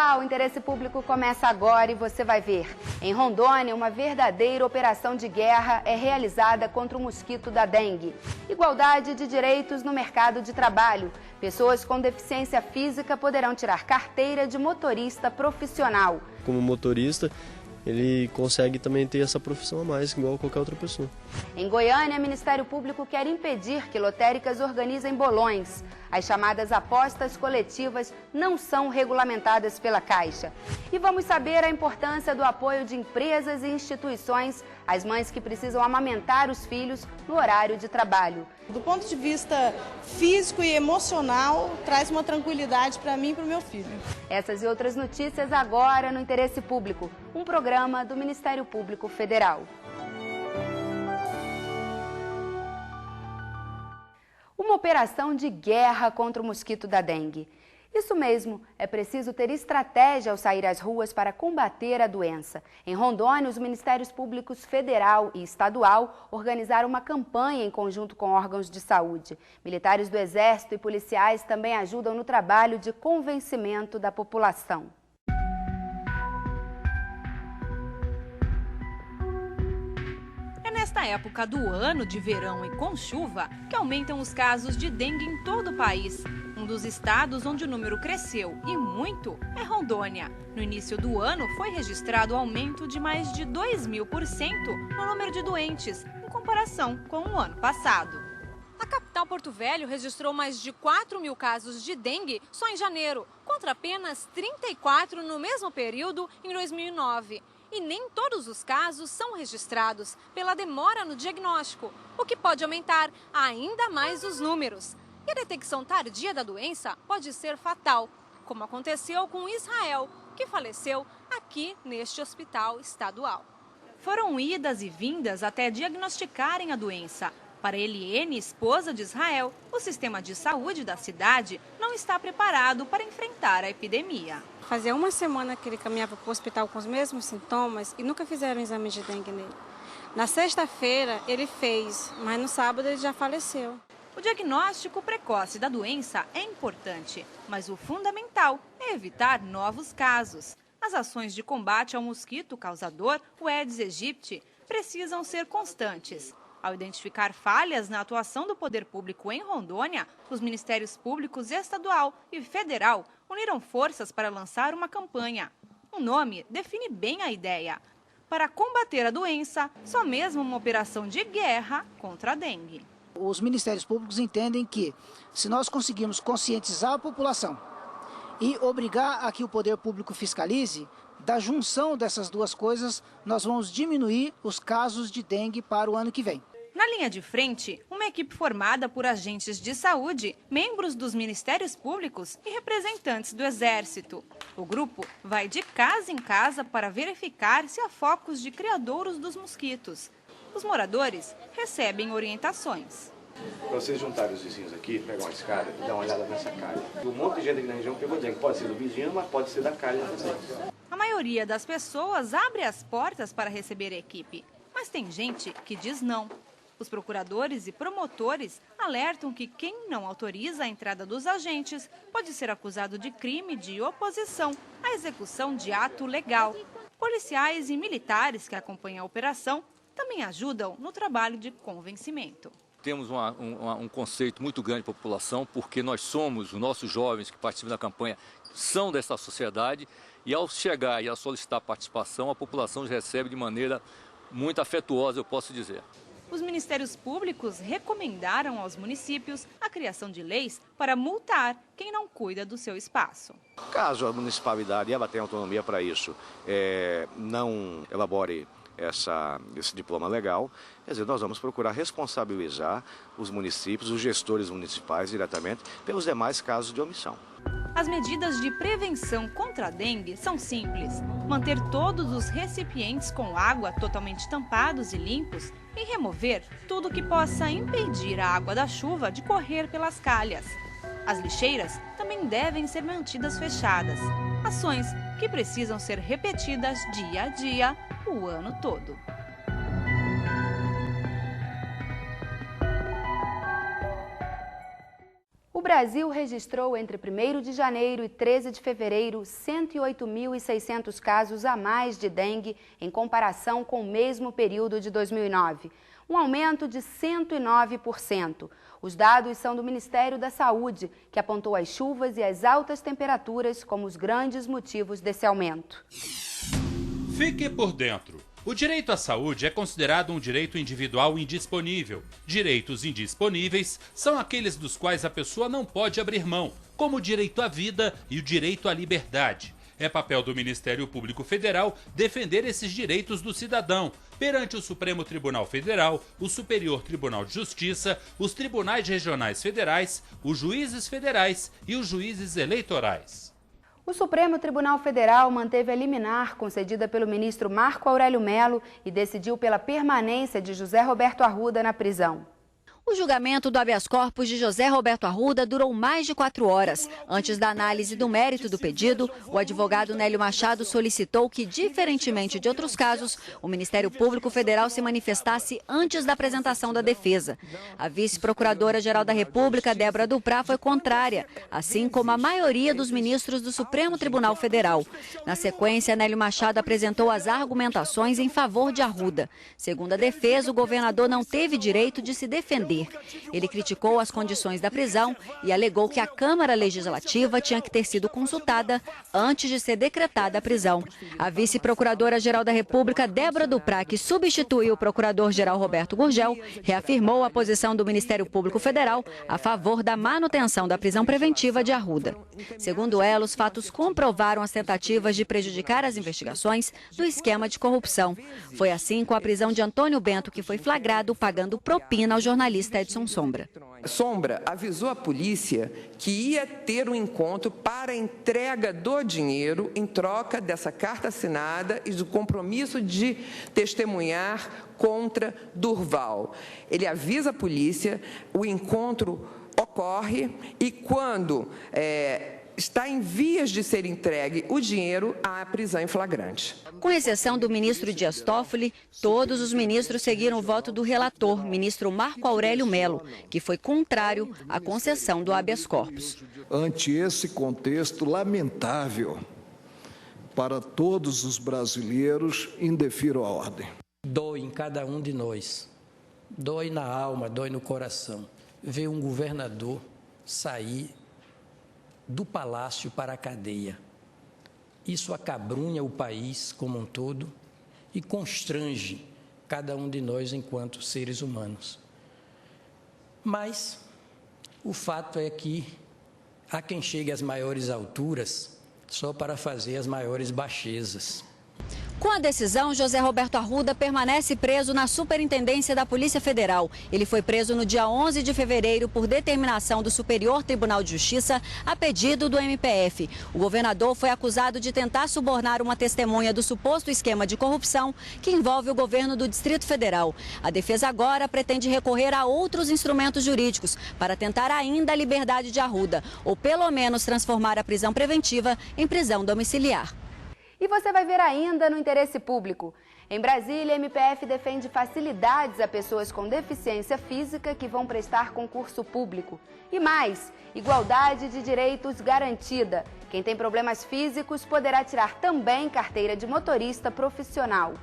pessoal, o Interesse Público começa agora e você vai ver. Em Rondônia, uma verdadeira operação de guerra é realizada contra o mosquito da dengue. Igualdade de direitos no mercado de trabalho. Pessoas com deficiência física poderão tirar carteira de motorista profissional. Como motorista, ele consegue também ter essa profissão a mais, igual qualquer outra pessoa. Em Goiânia, o Ministério Público quer impedir que lotéricas organizem bolões. As chamadas apostas coletivas não são regulamentadas pela Caixa. E vamos saber a importância do apoio de empresas e instituições às mães que precisam amamentar os filhos no horário de trabalho. Do ponto de vista físico e emocional, traz uma tranquilidade para mim e para o meu filho. Essas e outras notícias agora no Interesse Público, um programa do Ministério Público Federal. Uma operação de guerra contra o mosquito da dengue. Isso mesmo, é preciso ter estratégia ao sair às ruas para combater a doença. Em Rondônia, os Ministérios Públicos Federal e Estadual organizaram uma campanha em conjunto com órgãos de saúde. Militares do Exército e policiais também ajudam no trabalho de convencimento da população. Nesta época do ano de verão e com chuva, que aumentam os casos de dengue em todo o país. Um dos estados onde o número cresceu, e muito, é Rondônia. No início do ano, foi registrado aumento de mais de 2.000% no número de doentes, em comparação com o ano passado. A capital Porto Velho registrou mais de 4.000 casos de dengue só em janeiro, contra apenas 34 no mesmo período em 2009. E nem todos os casos são registrados pela demora no diagnóstico, o que pode aumentar ainda mais os números. E a detecção tardia da doença pode ser fatal, como aconteceu com Israel, que faleceu aqui neste hospital estadual. Foram idas e vindas até diagnosticarem a doença. Para Eliene, esposa de Israel, o sistema de saúde da cidade não está preparado para enfrentar a epidemia. Fazia uma semana que ele caminhava para o hospital com os mesmos sintomas e nunca fizeram exame de dengue nele. Na sexta-feira ele fez, mas no sábado ele já faleceu. O diagnóstico precoce da doença é importante, mas o fundamental é evitar novos casos. As ações de combate ao mosquito causador, o Aedes aegypti, precisam ser constantes. Ao identificar falhas na atuação do poder público em Rondônia, os Ministérios Públicos Estadual e Federal uniram forças para lançar uma campanha. O nome define bem a ideia. Para combater a doença, só mesmo uma operação de guerra contra a dengue. Os Ministérios Públicos entendem que, se nós conseguirmos conscientizar a população e obrigar a que o poder público fiscalize, da junção dessas duas coisas, nós vamos diminuir os casos de dengue para o ano que vem. Na linha de frente, uma equipe formada por agentes de saúde, membros dos Ministérios Públicos e representantes do Exército. O grupo vai de casa em casa para verificar se há focos de criadouros dos mosquitos. Os moradores recebem orientações. Para vocês juntarem os vizinhos aqui, pegar uma escada e dar uma olhada nessa calha. Um monte de gente aqui na região pegou dengue. Pode ser do vizinho, mas pode ser da calha também. A maioria das pessoas abre as portas para receber a equipe, mas tem gente que diz não. Os procuradores e promotores alertam que quem não autoriza a entrada dos agentes pode ser acusado de crime de oposição à execução de ato legal. Policiais e militares que acompanham a operação também ajudam no trabalho de convencimento. Temos um conceito muito grande para a população, porque nós somos, os nossos jovens que participam da campanha, são dessa sociedade, e ao chegar e a solicitar participação, a população recebe de maneira muito afetuosa, eu posso dizer. Os Ministérios Públicos recomendaram aos municípios a criação de leis para multar quem não cuida do seu espaço. Caso a municipalidade, ela tenha autonomia para isso, não elabore esse diploma legal, quer dizer, nós vamos procurar responsabilizar os municípios, os gestores municipais diretamente, pelos demais casos de omissão. As medidas de prevenção contra a dengue são simples. Manter todos os recipientes com água totalmente tampados e limpos e remover tudo que possa impedir a água da chuva de correr pelas calhas. As lixeiras também devem ser mantidas fechadas. Ações que precisam ser repetidas dia a dia, o ano todo. O Brasil registrou entre 1º de janeiro e 13 de fevereiro 108.600 casos a mais de dengue em comparação com o mesmo período de 2009, um aumento de 109%. Os dados são do Ministério da Saúde, que apontou as chuvas e as altas temperaturas como os grandes motivos desse aumento. Fique por dentro. O direito à saúde é considerado um direito individual indisponível. Direitos indisponíveis são aqueles dos quais a pessoa não pode abrir mão, como o direito à vida e o direito à liberdade. É papel do Ministério Público Federal defender esses direitos do cidadão perante o Supremo Tribunal Federal, o Superior Tribunal de Justiça, os tribunais regionais federais, os juízes federais e os juízes eleitorais. O Supremo Tribunal Federal manteve a liminar concedida pelo ministro Marco Aurélio Mello e decidiu pela permanência de José Roberto Arruda na prisão. O julgamento do habeas corpus de José Roberto Arruda durou mais de 4 horas. Antes da análise do mérito do pedido, o advogado Nélio Machado solicitou que, diferentemente de outros casos, o Ministério Público Federal se manifestasse antes da apresentação da defesa. A vice-procuradora-geral da República, Débora Duprá, foi contrária, assim como a maioria dos ministros do Supremo Tribunal Federal. Na sequência, Nélio Machado apresentou as argumentações em favor de Arruda. Segundo a defesa, o governador não teve direito de se defender. Ele criticou as condições da prisão e alegou que a Câmara Legislativa tinha que ter sido consultada antes de ser decretada a prisão. A vice-procuradora-geral da República, Débora Duprá, que substituiu o procurador-geral Roberto Gurgel, reafirmou a posição do Ministério Público Federal a favor da manutenção da prisão preventiva de Arruda. Segundo ela, os fatos comprovaram as tentativas de prejudicar as investigações do esquema de corrupção. Foi assim com a prisão de Antônio Bento, que foi flagrado pagando propina ao jornalista Edson Sombra. Sombra avisou a polícia que ia ter um encontro para a entrega do dinheiro em troca dessa carta assinada e do compromisso de testemunhar contra Durval. Ele avisa a polícia, o encontro ocorre e quando está em vias de ser entregue o dinheiro, há prisão em flagrante. Com exceção do ministro Dias Toffoli, todos os ministros seguiram o voto do relator, ministro Marco Aurélio Mello, que foi contrário à concessão do habeas corpus. Ante esse contexto lamentável para todos os brasileiros, indefiro a ordem. Dói em cada um de nós, dói na alma, dói no coração, ver um governador sair do palácio para a cadeia. Isso acabrunha o país como um todo e constrange cada um de nós enquanto seres humanos. Mas o fato é que há quem chegue às maiores alturas só para fazer as maiores baixezas. Com a decisão, José Roberto Arruda permanece preso na Superintendência da Polícia Federal. Ele foi preso no dia 11 de fevereiro por determinação do Superior Tribunal de Justiça a pedido do MPF. O governador foi acusado de tentar subornar uma testemunha do suposto esquema de corrupção que envolve o governo do Distrito Federal. A defesa agora pretende recorrer a outros instrumentos jurídicos para tentar ainda a liberdade de Arruda, ou pelo menos transformar a prisão preventiva em prisão domiciliar. E você vai ver ainda no Interesse Público. Em Brasília, a MPF defende facilidades a pessoas com deficiência física que vão prestar concurso público. E mais, igualdade de direitos garantida. Quem tem problemas físicos poderá tirar também carteira de motorista profissional.